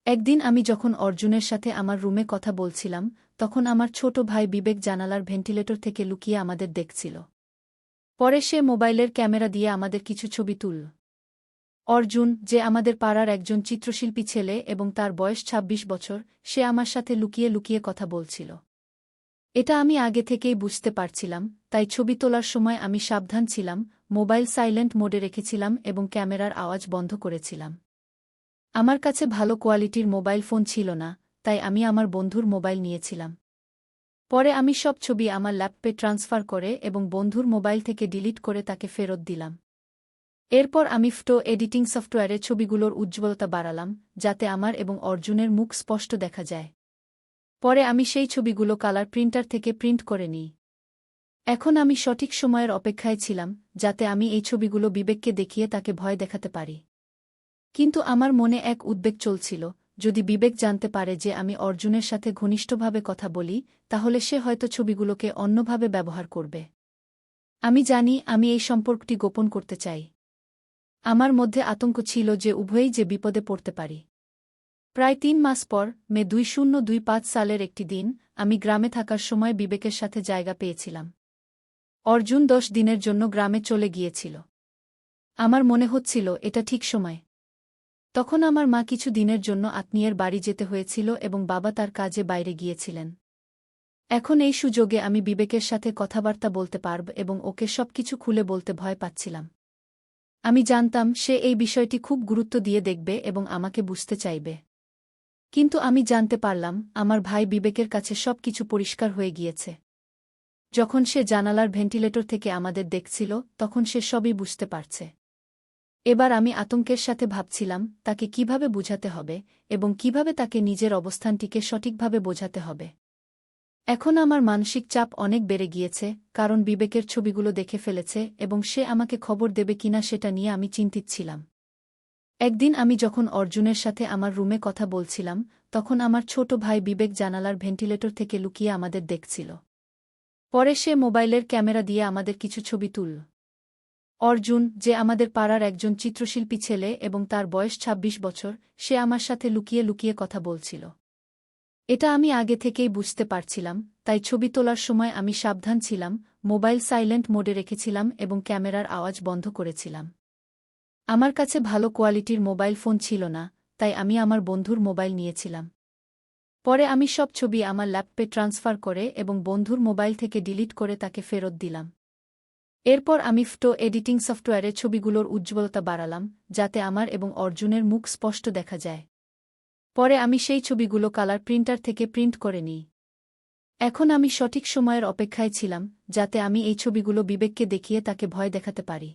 একদিন আমি যখন অর্জুনের সাথে আমার রুমে কথা বলছিলাম, তখন আমার ছোট ভাই বিবেক জানালার ভেন্টিলেটর থেকে লুকিয়ে আমাদের দেখছিল। পরে সে মোবাইলের ক্যামেরা দিয়ে আমাদের কিছু ছবি তুলল। অর্জুন, যে আমাদের পাড়ার একজন চিত্রশিল্পী ছেলে এবং তার বয়স ২৬ বছর, সে আমার সাথে লুকিয়ে লুকিয়ে কথা বলছিল। এটা আমি আগে থেকেই বুঝতে পারছিলাম, তাই ছবি তোলার সময় আমি সাবধান ছিলাম, মোবাইল সাইলেন্ট মোডে রেখেছিলাম এবং ক্যামেরার আওয়াজ বন্ধ করেছিলাম। আমার কাছে ভালো কোয়ালিটির মোবাইল ফোন ছিল না, তাই আমি আমার বন্ধুর মোবাইল নিয়েছিলাম। পরে আমি সব ছবি আমার ল্যাপটপে ট্রান্সফার করে এবং বন্ধুর মোবাইল থেকে ডিলিট করে তাকে ফেরত দিলাম। এরপর আমি ফটো এডিটিং সফটওয়্যারে ছবিগুলোর উজ্জ্বলতা বাড়ালাম, যাতে আমার এবং অর্জুনের মুখ স্পষ্ট দেখা যায়। পরে আমি সেই ছবিগুলো কালার প্রিন্টার থেকে প্রিন্ট করে নিই। এখন আমি সঠিক সময়ের অপেক্ষায় ছিলাম, যাতে আমি এই ছবিগুলো বিবেককে দেখিয়ে তাকে ভয় দেখাতে পারি। কিন্তু আমার মনে এক উদ্বেগ চলছিল, যদি বিবেক জানতে পারে যে আমি অর্জুনের সাথে ঘনিষ্ঠভাবে কথা বলি, তাহলে সে হয়তো ছবিগুলোকে অন্যভাবে ব্যবহার করবে। আমি জানি আমি এই সম্পর্কটি গোপন করতে চাই। আমার মধ্যে আতঙ্ক ছিল যে উভয়েই যে বিপদে পড়তে পারি। প্রায় ৩ মাস পর, মে ২০২৫ সালের একটি দিন, আমি গ্রামে থাকার সময় বিবেকের সাথে জায়গা পেয়েছিলাম। অর্জুন ১০ দিনের জন্য গ্রামে চলে গিয়েছিল। আমার মনে হচ্ছিল এটা ঠিক সময়। তখন আমার মা কিছু দিনের জন্য আত্মীয়ের বাড়ি যেতে হয়েছিল এবং বাবা তার কাজে বাইরে গিয়েছিলেন। এখন এই সুযোগে আমি বিবেকের সাথে কথাবার্তা বলতে পারব এবং ওকে সবকিছু খুলে বলতে ভয় পাচ্ছিলাম। আমি জানতাম সে এই বিষয়টি খুব গুরুত্ব দিয়ে দেখবে এবং আমাকে বুঝতে চাইবে। কিন্তু আমি জানতে পারলাম আমার ভাই বিবেকের কাছে সবকিছু পরিষ্কার হয়ে গিয়েছে। যখন সে জানালার ভেন্টিলেটর থেকে আমাদের দেখছিল, তখন সে সবই বুঝতে পারছে। এবার আমি আতঙ্কের সাথে ভাবছিলাম তাকে কিভাবে বুঝাতে হবে এবং কিভাবে তাকে নিজের অবস্থানটিকে সঠিকভাবে বোঝাতে হবে। এখন আমার মানসিক চাপ অনেক বেড়ে গিয়েছে, কারণ বিবেকের ছবিগুলো দেখে ফেলেছে এবং সে আমাকে খবর দেবে কিনা সেটা নিয়ে আমি চিন্তিত ছিলাম। একদিন আমি যখন অর্জুনের সাথে আমার রুমে কথা বলছিলাম, তখন আমার ছোট ভাই বিবেক জানালার ভেন্টিলেটর থেকে লুকিয়ে আমাদের দেখছিল। পরে সে মোবাইলের ক্যামেরা দিয়ে আমাদের কিছু ছবি তুলল। অর্জুন, যে আমাদের পাড়ার একজন চিত্রশিল্পী ছেলে এবং তার বয়স ২৬ বছর, সে আমার সাথে লুকিয়ে লুকিয়ে কথা বলছিল। এটা আমি আগে থেকেই বুঝতে পারছিলাম, তাই ছবি তোলার সময় আমি সাবধান ছিলাম, মোবাইল সাইলেন্ট মোডে রেখেছিলাম এবং ক্যামেরার আওয়াজ বন্ধ করেছিলাম। আমার কাছে ভালো কোয়ালিটির মোবাইল ফোন ছিল না, তাই আমি আমার বন্ধুর মোবাইল নিয়েছিলাম। পরে আমি সব ছবি আমার ল্যাপটপে ট্রান্সফার করে এবং বন্ধুর মোবাইল থেকে ডিলিট করে তাকে ফেরত দিলাম। এরপর আমি ফটো এডিটিং সফটওয়্যারে ছবিগুলোর উজ্জ্বলতা বাড়ালাম, যাতে আমার এবং অর্জুনের মুখ স্পষ্ট দেখা যায়। পরে আমি সেই ছবিগুলো কালার প্রিন্টার থেকে প্রিন্ট করে নিই। এখন আমি সঠিক সময়ের অপেক্ষায় ছিলাম, যাতে আমি এই ছবিগুলো বিবেককে দেখিয়ে তাকে ভয় দেখাতে পারি।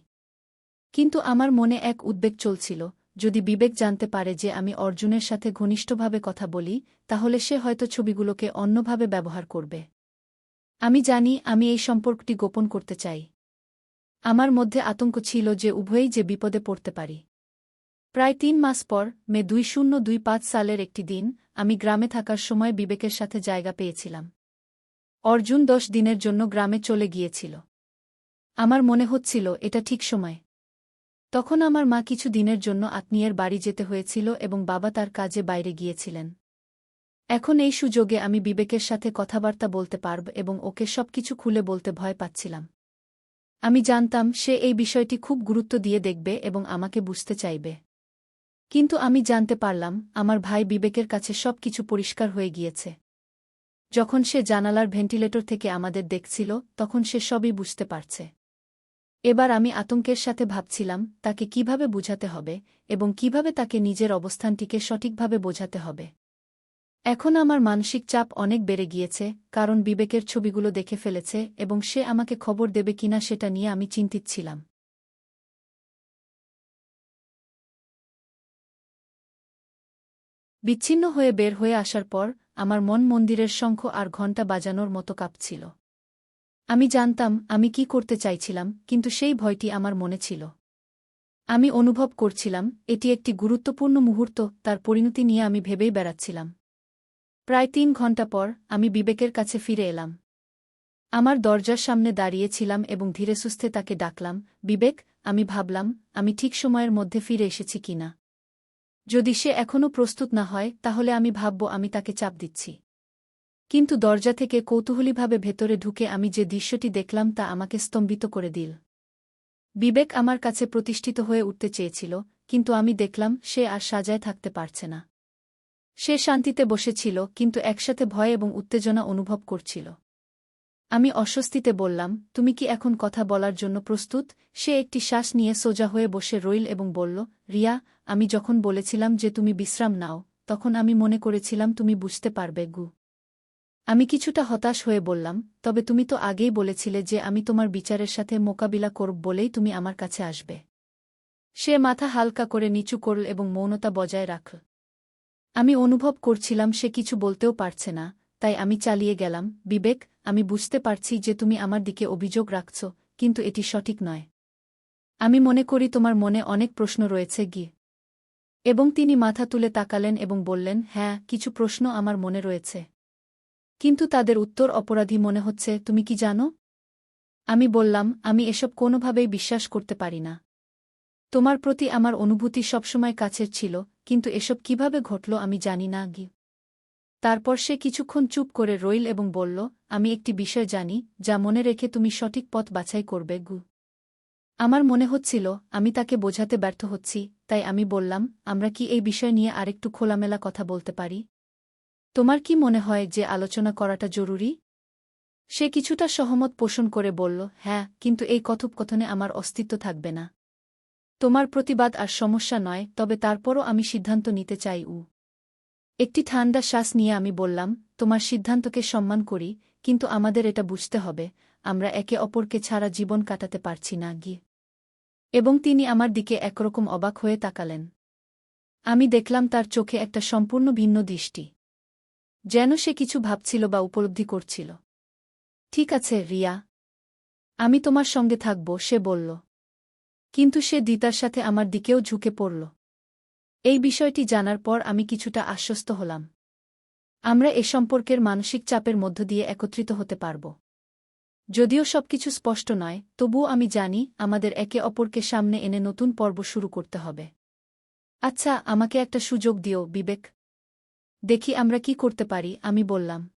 কিন্তু আমার মনে এক উদ্বেগ চলছিল, যদি বিবেক জানতে পারে যে আমি অর্জুনের সাথে ঘনিষ্ঠভাবে কথা বলি, তাহলে সে হয়তো ছবিগুলোকে অন্যভাবে ব্যবহার করবে। আমি জানি আমি এই সম্পর্কটি গোপন করতে চাই। আমার মধ্যে আতঙ্ক ছিল যে উভয়েই যে বিপদে পড়তে পারি। প্রায় ৩ মাস পর, মে ২০২৫ সালের একটি দিন, আমি গ্রামে থাকার সময় বিবেকের সাথে জায়গা পেয়েছিলাম। অর্জুন ১০ দিনের জন্য গ্রামে চলে গিয়েছিল। আমার মনে হচ্ছিল এটা ঠিক সময়। তখন আমার মা কিছু দিনের জন্য আত্মীয়ের বাড়ি যেতে হয়েছিল এবং বাবা তার কাজে বাইরে গিয়েছিলেন। এখন এই সুযোগে আমি বিবেকের সাথে কথাবার্তা বলতে পারব এবং ওকে সবকিছু খুলে বলতে ভয় পাচ্ছিলাম। আমি জানতাম সে এই বিষয়টি খুব গুরুত্ব দিয়ে দেখবে এবং আমাকে বুঝতে চাইবে। কিন্তু আমি জানতে পারলাম আমার ভাই বিবেকের কাছে সবকিছু পরিষ্কার হয়ে গিয়েছে। যখন সে জানালার ভেন্টিলেটর থেকে আমাদের দেখছিল, তখন সে সবই বুঝতে পারছে। এবার আমি আতঙ্কের সাথে ভাবছিলাম তাকে কিভাবে বুঝাতে হবে এবং কিভাবে তাকে নিজের অবস্থানটিকে সঠিকভাবে বোঝাতে হবে। এখন আমার মানসিক চাপ অনেক বেড়ে গিয়েছে, কারণ বিবেকের ছবিগুলো দেখে ফেলেছে এবং সে আমাকে খবর দেবে কিনা সেটা নিয়ে আমি চিন্তিত ছিলাম। বিচ্ছিন্ন হয়ে বের হয়ে আসার পর আমার মন মন্দিরের শঙ্খ আর ঘণ্টা বাজানোর মতো কাঁপছিল। আমি জানতাম আমি কি করতে চাইছিলাম, কিন্তু সেই ভয়টি আমার মনে ছিল। আমি অনুভব করছিলাম এটি একটি গুরুত্বপূর্ণ মুহূর্ত, তার পরিণতি নিয়ে আমি ভেবেই বেড়াচ্ছিলাম। প্রায় ৩ ঘণ্টা পর আমি বিবেকের কাছে ফিরে এলাম। আমার দরজার সামনে দাঁড়িয়েছিলাম এবং ধীরে সুস্থে তাকে ডাকলাম, বিবেক। আমি ভাবলাম আমি ঠিক সময়ের মধ্যে ফিরে এসেছি কিনা। যদি সে এখনও প্রস্তুত না হয় তাহলে আমি ভাবব আমি তাকে চাপ দিচ্ছি। কিন্তু দরজা থেকে কৌতূহলীভাবে ভেতরে ঢুকে আমি যে দৃশ্যটি দেখলাম তা আমাকে স্তম্ভিত করে দিল। বিবেক আমার কাছে প্রতিষ্ঠিত হয়ে উঠতে চেয়েছিল, কিন্তু আমি দেখলাম সে আর সাজায় থাকতে পারছে না। সে শান্তিতে বসেছিল, কিন্তু একসাথে ভয় এবং উত্তেজনা অনুভব করছিল। আমি অস্বস্তিতে বললাম, তুমি কি এখন কথা বলার জন্য প্রস্তুত? সে একটি শ্বাস নিয়ে সোজা হয়ে বসে রইল এবং বলল, রিয়া, আমি যখন বলেছিলাম যে তুমি বিশ্রাম নাও, তখন আমি মনে করেছিলাম তুমি বুঝতে পারবে গু। আমি কিছুটা হতাশ হয়ে বললাম, তবে তুমি তো আগেই বলেছিলে যে আমি তোমার বিচারের সাথে মোকাবিলা করব বলেই তুমি আমার কাছে আসবে। সে মাথা হালকা করে নিচু করল এবং মৌনতা বজায় রাখল। আমি অনুভব করছিলাম সে কিছু বলতেও পারছে না, তাই আমি চালিয়ে গেলাম, বিবেক, আমি বুঝতে পারছি যে তুমি আমার দিকে অভিযোগ রাখছ, কিন্তু এটি সঠিক নয়। আমি মনে করি তোমার মনে অনেক প্রশ্ন রয়েছে গি। এবং তিনি মাথা তুলে তাকালেন এবং বললেন, হ্যাঁ, কিছু প্রশ্ন আমার মনে রয়েছে। কিন্তু তাদের উত্তর অপরাধী মনে হচ্ছে, তুমি কি জানো? আমি বললাম, আমি এসব কোনোভাবেই বিশ্বাস করতে পারি না। তোমার প্রতি আমার অনুভূতি সবসময় কাছের ছিল, কিন্তু এসব কিভাবে ঘটল আমি জানি না গি। তারপর সে কিছুক্ষণ চুপ করে রইল এবং বলল, আমি একটি বিষয় জানি, যা মনে রেখে তুমি সঠিক পথ বাছাই করবে গু। আমার মনে হচ্ছিল আমি তাকে বোঝাতে ব্যর্থ হচ্ছি, তাই আমি বললাম, আমরা কি এই বিষয় নিয়ে আরেকটু খোলামেলা কথা বলতে পারি? তোমার কি মনে হয় যে আলোচনা করাটা জরুরি? সে কিছুটা সহমত পোষণ করে বলল, হ্যাঁ, কিন্তু এই কথোপকথনে আমার অস্তিত্ব থাকবে না। তোমার প্রতিবাদ আর সমস্যা নয়, তবে তারপরও আমি সিদ্ধান্ত নিতে চাই। একটি ঠান্ডা শ্বাস নিয়ে আমি বললাম, তোমার সিদ্ধান্তকে সম্মান করি, কিন্তু আমাদের এটা বুঝতে হবে, আমরা একে অপরকে ছাড়া জীবন কাটাতে পারছি না গি। এবং তিনি আমার দিকে একরকম অবাক হয়ে তাকালেন। আমি দেখলাম তার চোখে একটা সম্পূর্ণ ভিন্ন দৃষ্টি। যেন সে কিছু ভাবছিল বা উপলব্ধি করছিল। ঠিক আছে, রিয়া। আমি তোমার সঙ্গে থাকব, সে বলল। কিন্তু সে দ্বিতার সাথে আমার দিকেও ঝুঁকে পড়ল। এই বিষয়টি জানার পর আমি কিছুটা আশ্বস্ত হলাম। আমরা এ সম্পর্কের মানসিক চাপের মধ্য দিয়ে একত্রিত হতে পারব। যদিও সবকিছু স্পষ্ট নয়, তবুও আমি জানি আমাদের একে অপরকে সামনে এনে নতুন পর্ব শুরু করতে হবে। আচ্ছা, আমাকে একটা সুযোগ দিও, বিবেক। দেখি আমরা কি করতে পারি, আমি বললাম।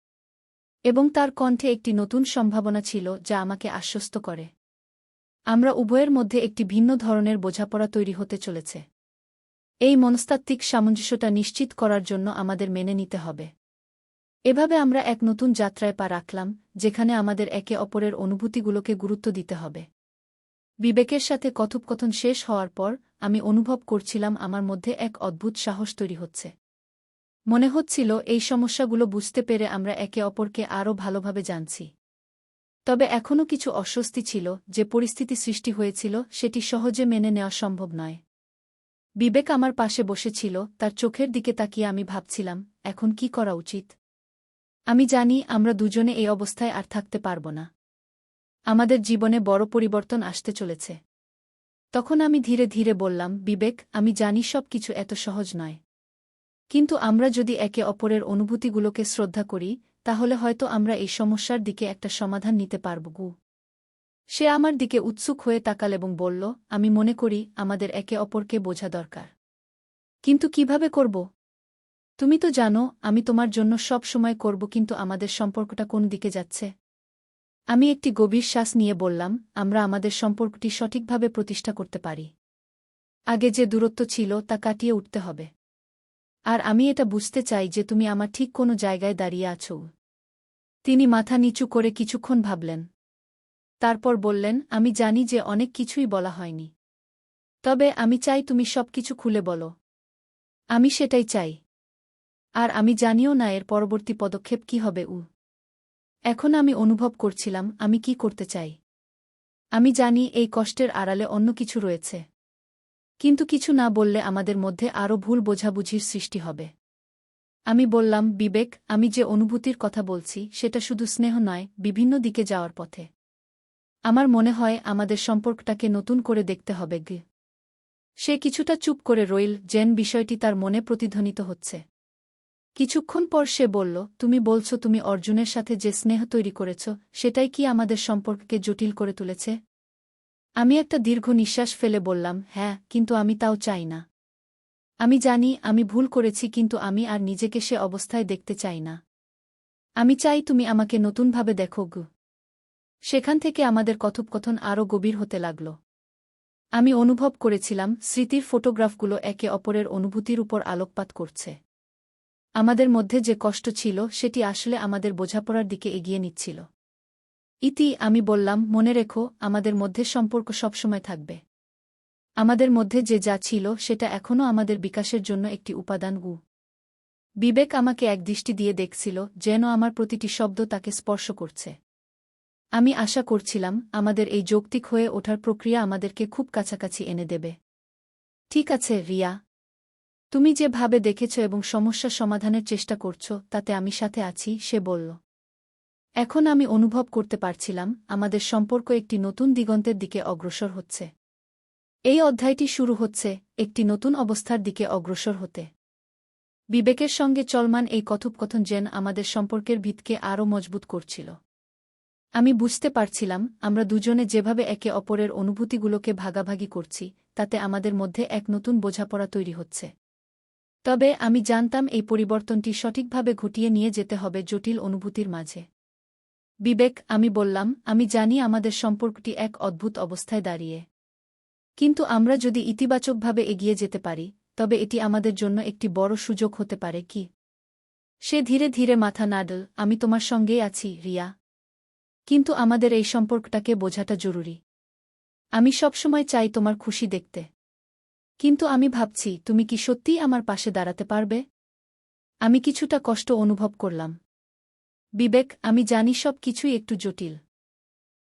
এবং তার কণ্ঠে একটি নতুন সম্ভাবনা ছিল যা আমাকে আশ্বস্ত করে। আমরা উভয়ের মধ্যে একটি ভিন্ন ধরনের বোঝাপড়া তৈরি হতে চলেছে। এই মনস্তাত্ত্বিক সামঞ্জস্যতা নিশ্চিত করার জন্য আমাদের মেনে নিতে হবে। এভাবে আমরা এক নতুন যাত্রায় পা রাখলাম, যেখানে আমাদের একে অপরের অনুভূতিগুলোকে গুরুত্ব দিতে হবে। বিবেকের সাথে কথোপকথন শেষ হওয়ার পর আমি অনুভব করছিলাম আমার মধ্যে এক অদ্ভুত সাহস তৈরি হচ্ছে। মনে হচ্ছিল এই সমস্যাগুলো বুঝতে পেরে আমরা একে অপরকে আরও ভালোভাবে জানছি। তবে এখনও কিছু অস্বস্তি ছিল, যে পরিস্থিতি সৃষ্টি হয়েছিল সেটি সহজে মেনে নেওয়া সম্ভব নয়। বিবেক আমার পাশে বসেছিল, তার চোখের দিকে তাকিয়ে আমি ভাবছিলাম, এখন কি করা উচিত। আমি জানি আমরা দুজনে এই অবস্থায় আর থাকতে পারব না। আমাদের জীবনে বড় পরিবর্তন আসতে চলেছে। তখন আমি ধীরে ধীরে বললাম, বিবেক, আমি জানি সব কিছু এত সহজ নয়। কিন্তু আমরা যদি একে অপরের অনুভূতিগুলোকে শ্রদ্ধা করি, তাহলে হয়তো আমরা এই সমস্যার দিকে একটা সমাধান নিতে পারব গু। সে আমার দিকে উৎসুক হয়ে তাকাল এবং বলল, আমি মনে করি আমাদের একে অপরকে বোঝা দরকার। কিন্তু কিভাবে করব? তুমি তো জানো আমি তোমার জন্য সব সময় করব, কিন্তু আমাদের সম্পর্কটা কোন দিকে যাচ্ছে? আমি একটি গভীর শ্বাস নিয়ে বললাম, আমরা আমাদের সম্পর্কটি সঠিকভাবে প্রতিষ্ঠা করতে পারি। আগে যে দূরত্ব ছিল তা কাটিয়ে উঠতে হবে। আর আমি এটা বুঝতে চাই যে তুমি আমার ঠিক কোনো জায়গায় দাঁড়িয়ে আছো। তিনি মাথা নিচু করে কিছুক্ষণ ভাবলেন। তারপর বললেন, আমি জানি যে অনেক কিছুই বলা হয়নি। তবে আমি চাই তুমি সবকিছু খুলে বলো। আমি সেটাই চাই। আর আমি জানিও না এর পরবর্তী পদক্ষেপ কি হবে। এখন আমি অনুভব করছিলাম আমি কি করতে চাই। আমি জানি এই কষ্টের আড়ালে অন্য কিছু রয়েছে। কিন্তু কিছু না বললে আমাদের মধ্যে আরও ভুল বোঝাবুঝির সৃষ্টি হবে। আমি বললাম, বিবেক, আমি যে অনুভূতির কথা বলছি সেটা শুধু স্নেহ নয়, বিভিন্ন দিকে যাওয়ার পথে। আমার মনে হয় আমাদের সম্পর্কটাকে নতুন করে দেখতে হবে গে। সে কিছুটা চুপ করে রইল, যেন বিষয়টি তার মনে প্রতিধ্বনিত হচ্ছে। কিছুক্ষণ পর সে বলল, তুমি বলছো তুমি অর্জুনের সাথে যে স্নেহ তৈরি করেছ সেটাই কি আমাদের সম্পর্ককে জটিল করে তুলেছে? আমি একটা দীর্ঘ নিঃশ্বাস ফেলে বললাম, হ্যাঁ, কিন্তু আমি তাও চাই না। আমি জানি আমি ভুল করেছি, কিন্তু আমি আর নিজেকে সে অবস্থায় দেখতে চাই না। আমি চাই তুমি আমাকে নতুনভাবে দেখো গু। সেখান থেকে আমাদের কথোপকথন আরও গভীর হতে লাগল। আমি অনুভব করেছিলাম স্মৃতির ফটোগ্রাফগুলো একে অপরের অনুভূতির উপর আলোকপাত করছে। আমাদের মধ্যে যে কষ্ট ছিল সেটি আসলে আমাদের বোঝাপড়ার দিকে এগিয়ে নিচ্ছিল। আমি বললাম, মনে রেখো, আমাদের মধ্যে সম্পর্ক সবসময় থাকবে। আমাদের মধ্যে যে যা ছিল সেটা এখনও আমাদের বিকাশের জন্য একটি উপাদান। বিবেক আমাকে একদৃষ্টি দিয়ে দেখছিল, যেন আমার প্রতিটি শব্দ তাকে স্পর্শ করছে। আমি আশা করছিলাম আমাদের এই যৌক্তিক হয়ে ওঠার প্রক্রিয়া আমাদেরকে খুব কাছাকাছি এনে দেবে। ঠিক আছে রিয়া, তুমি যে ভাবে দেখেছ এবং সমস্যা সমাধানের চেষ্টা করছ তাতে আমি সাথে আছি, সে বলল। এখন আমি অনুভব করতে পারছিলাম আমাদের সম্পর্ক একটি নতুন দিগন্তের দিকে অগ্রসর হচ্ছে। এই অধ্যায়টি শুরু হচ্ছে একটি নতুন অবস্থার দিকে অগ্রসর হতে। বিবেকের সঙ্গে চলমান এই কথোপকথন যেন আমাদের সম্পর্কের ভিতকে আরও মজবুত করছিল। আমি বুঝতে পারছিলাম আমরা দুজনে যেভাবে একে অপরের অনুভূতিগুলোকে ভাগাভাগি করছি তাতে আমাদের মধ্যে এক নতুন বোঝাপড়া তৈরি হচ্ছে। তবে আমি জানতাম এই পরিবর্তনটি সঠিকভাবে ঘটিয়ে নিয়ে যেতে হবে জটিল অনুভূতির মাঝে। বিবেক, আমি বললাম, আমি জানি আমাদের সম্পর্কটি এক অদ্ভুত অবস্থায় দাঁড়িয়ে। কিন্তু আমরা যদি ইতিবাচকভাবে এগিয়ে যেতে পারি তবে এটি আমাদের জন্য একটি বড় সুযোগ হতে পারে। কি? সে ধীরে ধীরে মাথা নাড়ল। আমি তোমার সঙ্গেই আছি রিয়া, কিন্তু আমাদের এই সম্পর্কটাকে বোঝাটা জরুরি। আমি সবসময় চাই তোমার খুশি দেখতে, কিন্তু আমি ভাবছি তুমি কি সত্যিই আমার পাশে দাঁড়াতে পারবে? আমি কিছুটা কষ্ট অনুভব করলাম। বিবেক, আমি জানি সব কিছুই একটু জটিল,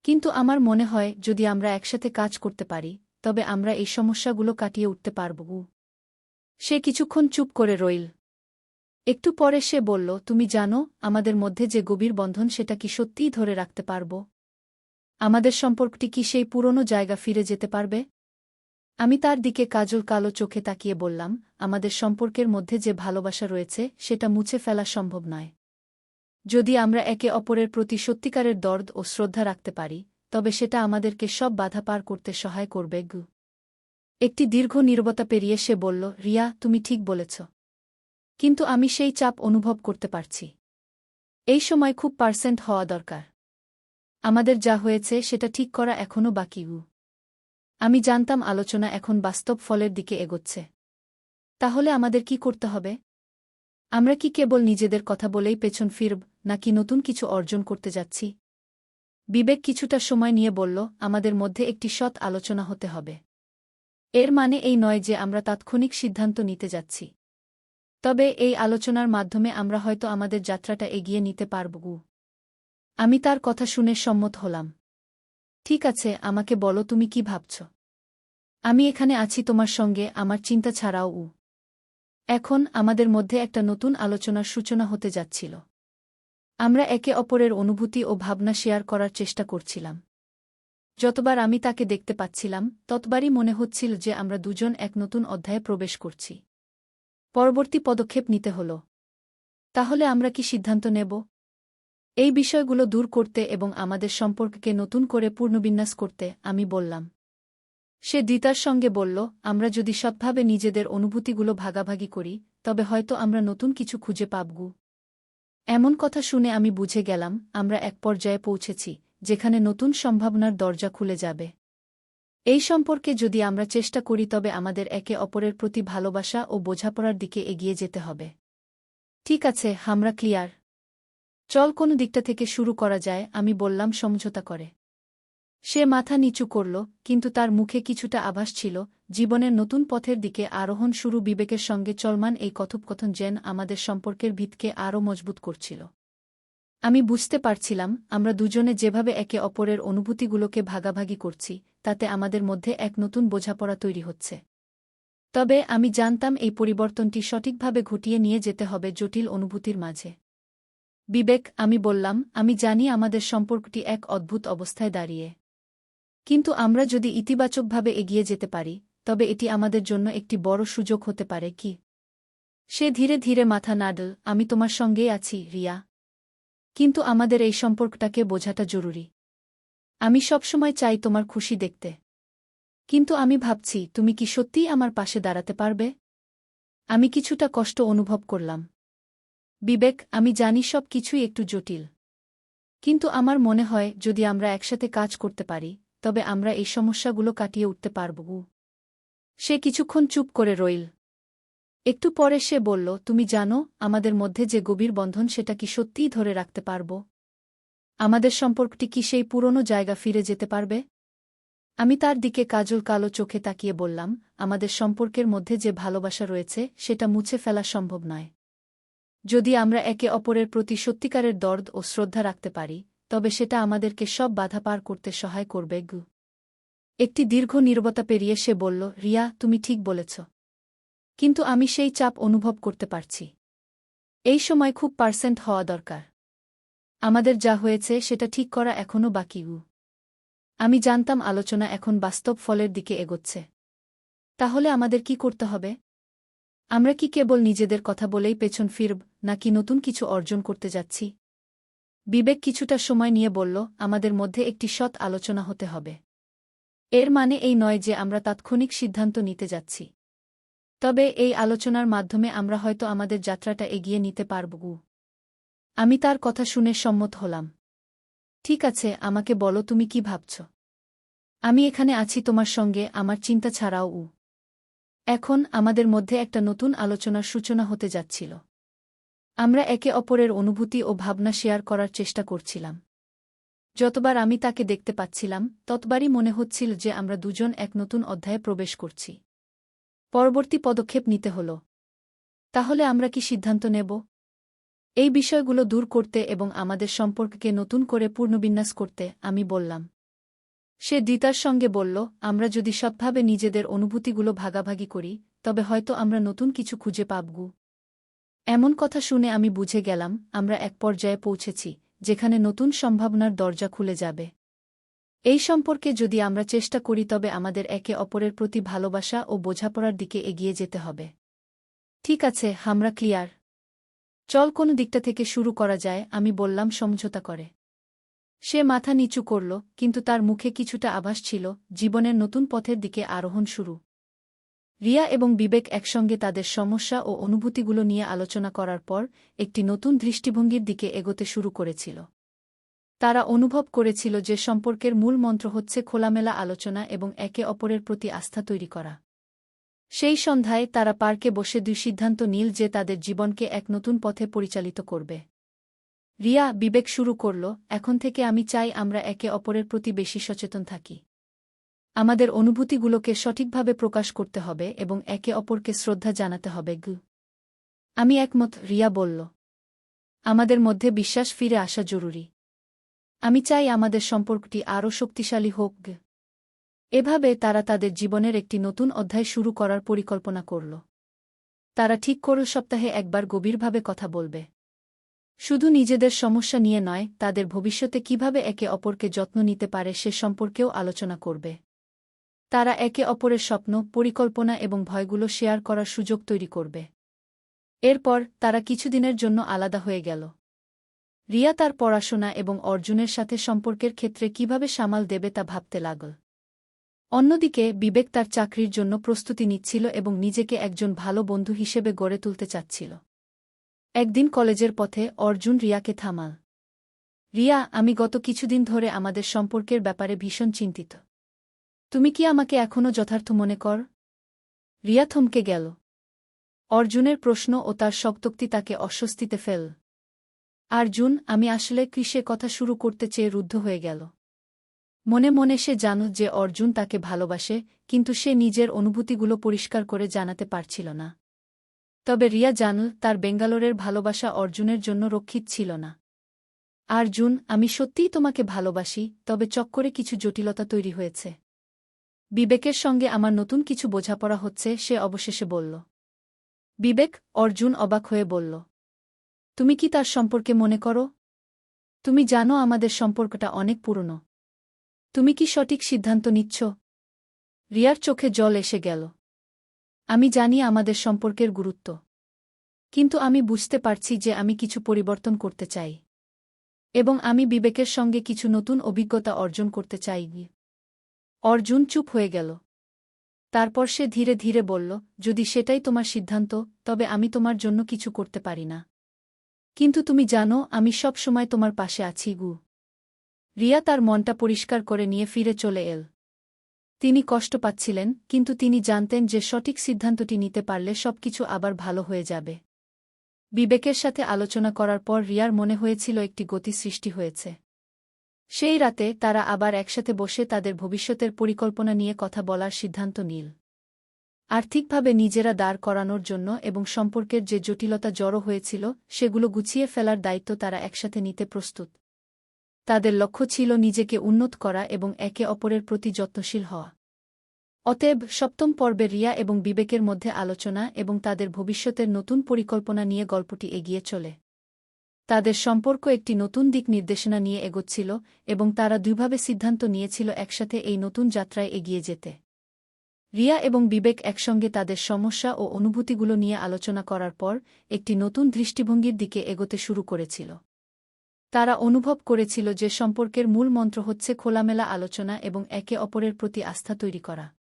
কিন্তু আমার মনে হয় যদি আমরা একসাথে কাজ করতে পারি তবে আমরা এই সমস্যাগুলো কাটিয়ে উঠতে পারব। সে কিছুক্ষণ চুপ করে রইল। একটু পরে সে বলল, তুমি জানো আমাদের মধ্যে যে গভীর বন্ধন সেটা কি সত্যিই ধরে রাখতে পারব? আমাদের সম্পর্কটি কি সেই পুরনো জায়গা ফিরে যেতে পারবে? আমি তার দিকে কাজল কালো চোখে তাকিয়ে বললাম, আমাদের সম্পর্কের মধ্যে যে ভালোবাসা রয়েছে সেটা মুছে ফেলা সম্ভব নয়। যদি আমরা একে অপরের প্রতি সত্যিকারের দরদ ও শ্রদ্ধা রাখতে পারি তবে সেটা আমাদেরকে সব বাধা পার করতে সহায় করবে। একটি দীর্ঘ নীরবতা পেরিয়ে সে বলল, রিয়া, তুমি ঠিক বলেছ, কিন্তু আমি সেই চাপ অনুভব করতে পারছি। এই সময় খুব পার্সেন্ট হওয়া দরকার। আমাদের যা হয়েছে সেটা ঠিক করা এখনও বাকি। আমি জানতাম আলোচনা এখন বাস্তব ফলের দিকে এগোচ্ছে। তাহলে আমাদের কি করতে হবে? আমরা কি কেবল নিজেদের কথা বলেই পেছন ফিরব, নাকি নতুন কিছু অর্জন করতে যাচ্ছি? বিবেক কিছুটা সময় নিয়ে বলল, আমাদের মধ্যে একটি সৎ আলোচনা হতে হবে। এর মানে এই নয় যে আমরা তাৎক্ষণিক সিদ্ধান্ত নিতে যাচ্ছি। তবে এই আলোচনার মাধ্যমে আমরা হয়তো আমাদের যাত্রাটা এগিয়ে নিতে পারব। আমি তার কথা শুনে সম্মত হলাম। ঠিক আছে, আমাকে বলো তুমি কি ভাবছ। আমি এখানে আছি তোমার সঙ্গে, আমার চিন্তা ছাড়াও। এখন আমাদের মধ্যে একটা নতুন আলোচনার সূচনা হতে যাচ্ছিল। আমরা একে অপরের অনুভূতি ও ভাবনা শেয়ার করার চেষ্টা করছিলাম। যতবার আমি তাকে দেখতে পাচ্ছিলাম ততবারই মনে হচ্ছিল যে আমরা দুজন এক নতুন অধ্যায়ে প্রবেশ করছি। পরবর্তী পদক্ষেপ নিতে হল। তাহলে আমরা কি সিদ্ধান্ত নেব? এই বিষয়গুলো দূর করতে এবং আমাদের সম্পর্ককে নতুন করে পুনর্বিন্যাস করতে, আমি বললাম। সে দ্বিতার সঙ্গে বলল, আমরা যদি সৎভাবে নিজেদের অনুভূতিগুলো ভাগাভাগি করি তবে হয়তো আমরা নতুন কিছু খুঁজে পাব। এমন কথা শুনে আমি বুঝে গেলাম আমরা এক পর্যায়ে পৌঁছেছি যেখানে নতুন সম্ভাবনার দরজা খুলে যাবে। এই সম্পর্কে যদি আমরা চেষ্টা করি তবে আমাদের একে অপরের প্রতি ভালোবাসা ও বোঝাপড়ার দিকে এগিয়ে যেতে হবে। ঠিক আছে, আমরা ক্লিয়ার। চল কোন দিকটা থেকে শুরু করা যায়, আমি বললাম সমঝোতা করে। সে মাথা নিচু করল, কিন্তু তার মুখে কিছুটা আভাস ছিল জীবনের নতুন পথের দিকে আরোহণ শুরু। বিবেকের সঙ্গে চলমান এই কথোপকথন যেন আমাদের সম্পর্কের ভিতকে আরও মজবুত করছিল। আমি বুঝতে পারছিলাম আমরা দুজনে যেভাবে একে অপরের অনুভূতিগুলোকে ভাগাভাগি করছি তাতে আমাদের মধ্যে এক নতুন বোঝাপড়া তৈরি হচ্ছে। তবে আমি জানতাম এই পরিবর্তনটি সঠিকভাবে ঘটিয়ে নিয়ে যেতে হবে জটিল অনুভূতির মাঝে। বিবেক, আমি বললাম, আমি জানি আমাদের সম্পর্কটি এক অদ্ভুত অবস্থায় দাঁড়িয়ে। কিন্তু আমরা যদি ইতিবাচকভাবে এগিয়ে যেতে পারি তবে এটি আমাদের জন্য একটি বড় সুযোগ হতে পারে। কি? সে ধীরে ধীরে মাথা নাড়ল। আমি তোমার সঙ্গেই আছি রিয়া, কিন্তু আমাদের এই সম্পর্কটাকে বোঝাটা জরুরি। আমি সবসময় চাই তোমার খুশি দেখতে, কিন্তু আমি ভাবছি তুমি কি সত্যিই আমার পাশে দাঁড়াতে পারবে? আমি কিছুটা কষ্ট অনুভব করলাম। বিবেক, আমি জানি সব কিছুই একটু জটিল। কিন্তু আমার মনে হয় যদি আমরা একসাথে কাজ করতে পারি, তবে আমরা এই সমস্যাগুলো কাটিয়ে উঠতে পারব। সে কিছুক্ষণ চুপ করে রইল। একটু পরে সে বলল, তুমি জানো, আমাদের মধ্যে যে গভীর বন্ধন সেটা কি সত্যিই ধরে রাখতে পারব? আমাদের সম্পর্কটি কি সেই পুরনো জায়গা ফিরে যেতে পারবে? আমি তার দিকে কাজল কালো চোখে তাকিয়ে বললাম, আমাদের সম্পর্কের মধ্যে যে ভালোবাসা রয়েছে সেটা মুছে ফেলা সম্ভব নয়। যদি আমরা একে অপরের প্রতি সত্যিকারের দরদ ও শ্রদ্ধা রাখতে পারি, তবে সেটা আমাদেরকে সব বাধা পার করতে সহায় করবে। একটি দীর্ঘ নীরবতা পেরিয়ে সে বলল, রিয়া, তুমি ঠিক বলেছ। কিন্তু আমি সেই চাপ অনুভব করতে পারছি। এই সময় খুব পার্সেন্ট হওয়া দরকার। আমাদের যা হয়েছে সেটা ঠিক করা এখনও বাকি। আমি জানতাম আলোচনা এখন বাস্তব ফলের দিকে এগোচ্ছে। তাহলে আমাদের কি করতে হবে? আমরা কি কেবল নিজেদের কথা বলেই পেছন ফিরব, নাকি নতুন কিছু অর্জন করতে যাচ্ছি? বিবেক কিছুটা সময় নিয়ে বলল, আমাদের মধ্যে একটি সৎ আলোচনা হতে হবে। এর মানে এই নয় যে আমরা তাৎক্ষণিক সিদ্ধান্ত নিতে যাচ্ছি। তবে এই আলোচনার মাধ্যমে আমরা হয়তো আমাদের যাত্রাটা এগিয়ে নিতে পারব। আমি তার কথা শুনে সম্মত হলাম। ঠিক আছে, আমাকে বলো তুমি কি ভাবছ। আমি এখানে আছি তোমার সঙ্গে, আমার চিন্তা ছাড়াও। এখন আমাদের মধ্যে একটা নতুন আলোচনার সূচনা হতে যাচ্ছিল। আমরা একে অপরের অনুভূতি ও ভাবনা শেয়ার করার চেষ্টা করছিলাম। যতবার আমি তাকে দেখতে পাচ্ছিলাম, ততবারই মনে হচ্ছিল যে আমরা দুজন এক নতুন অধ্যায়ে প্রবেশ করছি। পরবর্তী পদক্ষেপ নিতে হল। তাহলে আমরা কি সিদ্ধান্ত নেব? এই বিষয়গুলো দূর করতে এবং আমাদের সম্পর্ককে নতুন করে পুনর্বিন্যাস করতে, আমি বললাম। সে দ্বিতার সঙ্গে বলল, আমরা যদি সৎভাবে নিজেদের অনুভূতিগুলো ভাগাভাগি করি, তবে হয়তো আমরা নতুন কিছু খুঁজে পাবগ। এমন কথা শুনে আমি বুঝে গেলাম, আমরা এক পর্যায়ে পৌঁছেছি, যেখানে নতুন সম্ভাবনার দরজা খুলে যাবে। এই সম্পর্কে যদি আমরা চেষ্টা করি তবে আমাদের একে অপরের প্রতি ভালোবাসা ও বোঝাপড়ার দিকে এগিয়ে যেতে হবে। ঠিক আছে, আমরা ক্লিয়ার। চল কোন দিকটা থেকে শুরু করা যায়, আমি বললাম সমঝোতা করে। সে মাথা নিচু করল, কিন্তু তার মুখে কিছুটা আভাস ছিল, জীবনের নতুন পথের দিকে আরোহণ শুরু। রিয়া এবং বিবেক একসঙ্গে তাদের সমস্যা ও অনুভূতিগুলো নিয়ে আলোচনা করার পর একটি নতুন দৃষ্টিভঙ্গির দিকে এগোতে শুরু করেছিল। তারা অনুভব করেছিল যে সম্পর্কের মূল মন্ত্র হচ্ছে খোলামেলা আলোচনা এবং একে অপরের প্রতি আস্থা তৈরি করা। সেই সন্ধ্যায় তারা পার্কে বসে দুই সিদ্ধান্ত নিল যে তাদের জীবনকে এক নতুন পথে পরিচালিত করবে। রিয়া, বিবেক শুরু করল, এখন থেকে আমি চাই আমরা একে অপরের প্রতি বেশি সচেতন থাকি। আমাদের অনুভূতিগুলোকে সঠিকভাবে প্রকাশ করতে হবে এবং একে অপরকে শ্রদ্ধা জানাতে হবে। আমি একমত, রিয়া বলল। আমাদের মধ্যে বিশ্বাস ফিরে আসা জরুরি। আমি চাই আমাদের সম্পর্কটি আরও শক্তিশালী হোক। এভাবে তারা তাদের জীবনের একটি নতুন অধ্যায় শুরু করার পরিকল্পনা করল। তারা ঠিক করল সপ্তাহে একবার গভীরভাবে কথা বলবে। শুধু নিজেদের সমস্যা নিয়ে নয়, তাদের ভবিষ্যতে কিভাবে একে অপরকে যত্ন নিতে পারে সে সম্পর্কেও আলোচনা করবে। তারা একে অপরের স্বপ্ন, পরিকল্পনা এবং ভয়গুলো শেয়ার করার সুযোগ তৈরি করবে। এরপর তারা কিছুদিনের জন্য আলাদা হয়ে গেল। রিয়া তার পড়াশোনা এবং অর্জুনের সাথে সম্পর্কের ক্ষেত্রে কিভাবে সামাল দেবে তা ভাবতে লাগল। অন্যদিকে বিবেক তার চাকরির জন্য প্রস্তুতি নিচ্ছিল এবং নিজেকে একজন ভালো বন্ধু হিসেবে গড়ে তুলতে চাচ্ছিল। একদিন কলেজের পথে অর্জুন রিয়াকে থামাল। রিয়া, আমি গত কিছুদিন ধরে আমাদের সম্পর্কের ব্যাপারে ভীষণ চিন্তিত। তুমি কি আমাকে এখনও যথার্থ মনে কর? রিয়া থমকে গেল। অর্জুনের প্রশ্ন ও তার শক্তোক্তি তাকে অস্বস্তিতে ফেল। অর্জুন, আমি আসলে কিসে কথা শুরু করতে চেয়ে রুদ্ধ হয়ে গেল। মনে মনে সে জানত যে অর্জুন তাকে ভালোবাসে, কিন্তু সে নিজের অনুভূতিগুলো পরিষ্কার করে জানাতে পারছিল না। তবে রিয়া জানল তার বেঙ্গালোরের ভালোবাসা অর্জুনের জন্য রক্ষিত ছিল না। অর্জুন, আমি সত্যিই তোমাকে ভালোবাসি, তবে চক্করে কিছু জটিলতা তৈরি হয়েছে। বিবেকের সঙ্গে আমার নতুন কিছু বোঝাপড়া হচ্ছে, সে অবশেষে বলল। বিবেক, অর্জুন অবাক হয়ে বলল। তুমি কি তার সম্পর্কে মনে করো? তুমি জানো আমাদের সম্পর্কটা অনেক পুরনো। তুমি কি সঠিক সিদ্ধান্ত নিচ্ছ? রিয়ার চোখে জল এসে গেল। আমি জানি আমাদের সম্পর্কের গুরুত্ব। কিন্তু আমি বুঝতে পারছি যে আমি কিছু পরিবর্তন করতে চাই। এবং আমি বিবেকের সঙ্গে কিছু নতুন অভিজ্ঞতা অর্জন করতে চাই। অর্জুন চুপ হয়ে গেল। তারপর সে ধীরে ধীরে বলল, যদি সেটাই তোমার সিদ্ধান্ত, তবে আমি তোমার জন্য কিছু করতে পারি না। কিন্তু তুমি জানো আমি সব সময় তোমার পাশে আছি গু। রিয়া তার মনটা পরিষ্কার করে নিয়ে ফিরে চলে এল। তিনি কষ্ট পাচ্ছিলেন, কিন্তু তিনি জানতেন যে সঠিক সিদ্ধান্তটি নিতে পারলে সবকিছু আবার ভালো হয়ে যাবে। বিবেকের সাথে আলোচনা করার পর রিয়ার মনে হয়েছিল একটি গতি সৃষ্টি হয়েছে। সেই রাতে তারা আবার একসাথে বসে তাদের ভবিষ্যতের পরিকল্পনা নিয়ে কথা বলার সিদ্ধান্ত নিল। আর্থিকভাবে নিজেরা দাঁড় করানোর জন্য এবং সম্পর্কের যে জটিলতা জড়ো হয়েছিল সেগুলো গুছিয়ে ফেলার দায়িত্ব তারা একসাথে নিতে প্রস্তুত। তাদের লক্ষ্য ছিল নিজেকে উন্নত করা এবং একে অপরের প্রতি যত্নশীল হওয়া। অতএব সপ্তম পর্বে রিয়া এবং বিবেকের মধ্যে আলোচনা এবং তাদের ভবিষ্যতের নতুন পরিকল্পনা নিয়ে গল্পটি এগিয়ে চলে। তাদের সম্পর্ক একটি নতুন দিক নির্দেশনা নিয়ে এগোচ্ছিল এবং তারা দুইভাবে সিদ্ধান্ত নিয়েছিল একসাথে এই নতুন যাত্রায় এগিয়ে যেতে। রিয়া এবং বিবেক একসঙ্গে তাদের সমস্যা ও অনুভূতিগুলো নিয়ে আলোচনা করার পর একটি নতুন দৃষ্টিভঙ্গির দিকে এগোতে শুরু করেছিল। তারা অনুভব করেছিল যে সম্পর্কের মূল মন্ত্র হচ্ছে খোলামেলা আলোচনা এবং একে অপরের প্রতি আস্থা তৈরি করা।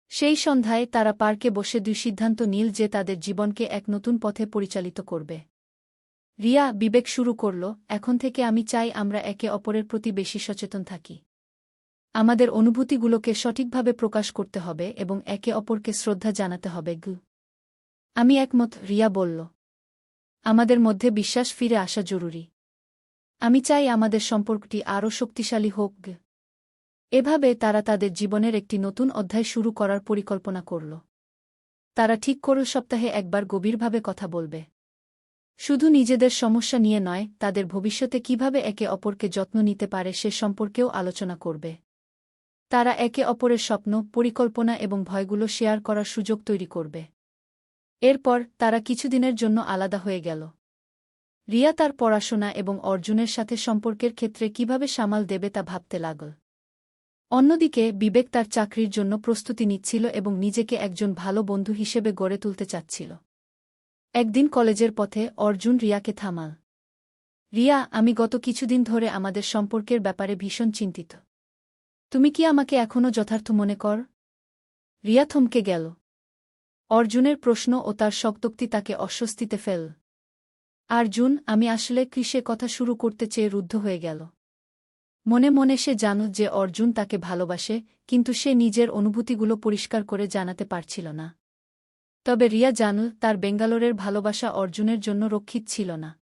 সেই সন্ধ্যায় তারা পার্কে বসে দুই সিদ্ধান্ত নিল যে তাদের জীবনকে এক নতুন পথে পরিচালিত করবে। রিয়া বিবেক শুরু করল, এখন থেকে আমি চাই আমরা একে অপরের প্রতি বেশি সচেতন থাকি। আমাদের অনুভূতিগুলোকে সঠিকভাবে প্রকাশ করতে হবে এবং একে অপরকে শ্রদ্ধা জানাতে হবে গু। আমি একমত, রিয়া বলল। আমাদের মধ্যে বিশ্বাস ফিরে আসা জরুরি। আমি চাই আমাদের সম্পর্কটি আরও শক্তিশালী হোক গে। এভাবে তারা তাদের জীবনের একটি নতুন অধ্যায় শুরু করার পরিকল্পনা করল। তারা ঠিক করল সপ্তাহে একবার গভীরভাবে কথা বলবে। শুধু নিজেদের সমস্যা নিয়ে নয়, তাদের ভবিষ্যতে কিভাবে একে অপরকে যত্ন নিতে পারে সে সম্পর্কেও আলোচনা করবে। তারা একে অপরের স্বপ্ন, পরিকল্পনা এবং ভয়গুলো শেয়ার করার সুযোগ তৈরি করবে। এরপর তারা কিছুদিনের জন্য আলাদা হয়ে গেল। রিয়া তার পড়াশোনা এবং অর্জুনের সাথে সম্পর্কের ক্ষেত্রে কিভাবে সামাল দেবে তা ভাবতে লাগল। অন্যদিকে বিবেক তার চাকরির জন্য প্রস্তুতি নিচ্ছিল এবং নিজেকে একজন ভালো বন্ধু হিসেবে গড়ে তুলতে চাচ্ছিল। একদিন কলেজের পথে অর্জুন রিয়াকে থামাল। রিয়া, আমি গত কিছুদিন ধরে আমাদের সম্পর্কের ব্যাপারে ভীষণ চিন্তিত। তুমি কি আমাকে এখনও যথার্থ মনে কর? রিয়া থমকে গেল। অর্জুনের প্রশ্ন ও তার শক্তোক্তি তাকে অস্বস্তিতে ফেল। অর্জুন, আমি আসলে কিসে কথা শুরু করতে চেয়ে রুদ্ধ হয়ে গেল। মনে মনে সে জানত যে অর্জুন তাকে ভালোবাসে, কিন্তু সে নিজের অনুভূতিগুলো পরিষ্কার করে জানাতে পারছিল না। তবে রিয়া জানল তার বেঙ্গালোরের ভালোবাসা অর্জুনের জন্য রক্ষিত ছিল না।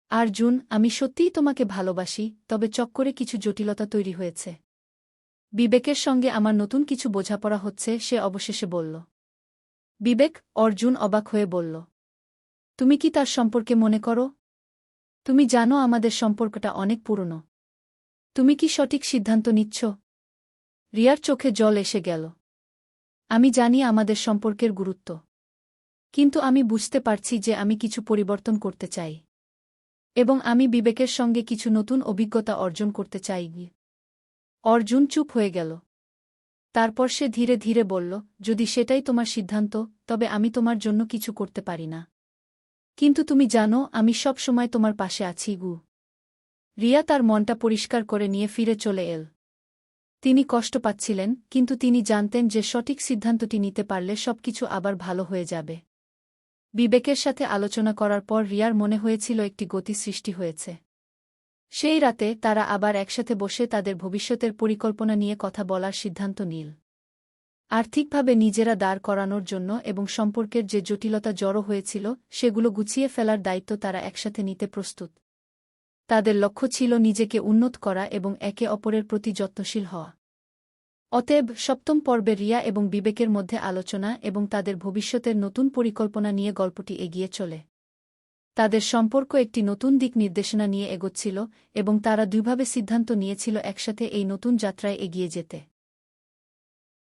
অর্জুন, আমি সত্যিই তোমাকে ভালোবাসি, তবে চক্করে কিছু জটিলতা তৈরি হয়েছে। বিবেকের সঙ্গে আমার নতুন কিছু বোঝাপড়া হচ্ছে, সে অবশেষে বলল। বিবেক, অর্জুন অবাক হয়ে বলল। তুমি কি তার সম্পর্কে মনে করো? তুমি জানো আমাদের সম্পর্কটা অনেক পুরনো। তুমি কি সঠিক সিদ্ধান্ত নিচ্ছ? রিয়ার চোখে জল এসে গেল। আমি জানি আমাদের সম্পর্কের গুরুত্ব। কিন্তু আমি বুঝতে পারছি যে আমি কিছু পরিবর্তন করতে চাই। এবং আমি বিবেকের সঙ্গে কিছু নতুন অভিজ্ঞতা অর্জন করতে চাই। অর্জুন চুপ হয়ে গেল। তারপর সে ধীরে ধীরে বলল, যদি সেটাই তোমার সিদ্ধান্ত, তবে আমি তোমার জন্য কিছু করতে পারি না। কিন্তু তুমি জানো আমি সব সময় তোমার পাশে আছি গু। রিয়া তার মনটা পরিষ্কার করে নিয়ে ফিরে চলে এল। তিনি কষ্ট পাচ্ছিলেন, কিন্তু তিনি জানতেন যে সঠিক সিদ্ধান্তটি নিতে পারলে সবকিছু আবার ভালো হয়ে যাবে। বিবেকের সাথে আলোচনা করার পর রিয়ার মনে হয়েছিল একটি গতি সৃষ্টি হয়েছে। সেই রাতে তারা আবার একসাথে বসে তাদের ভবিষ্যতের পরিকল্পনা নিয়ে কথা বলার সিদ্ধান্ত নিল। আর্থিকভাবে নিজেরা দাঁড় করানোর জন্য এবং সম্পর্কের যে জটিলতা জড়ো হয়েছিল সেগুলো গুছিয়ে ফেলার দায়িত্ব তারা একসাথে নিতে প্রস্তুত। তাদের লক্ষ্য ছিল নিজেকে উন্নত করা এবং একে অপরের প্রতি যত্নশীল হওয়া। অতএব সপ্তম পর্বে রিয়া এবং বিবেকের মধ্যে আলোচনা এবং তাদের ভবিষ্যতের নতুন পরিকল্পনা নিয়ে গল্পটি এগিয়ে চলে। তাদের সম্পর্ক একটি নতুন দিক নির্দেশনা নিয়ে এগোচ্ছিল এবং তারা দুইভাবে সিদ্ধান্ত নিয়েছিল একসাথে এই নতুন যাত্রায় এগিয়ে যেতে।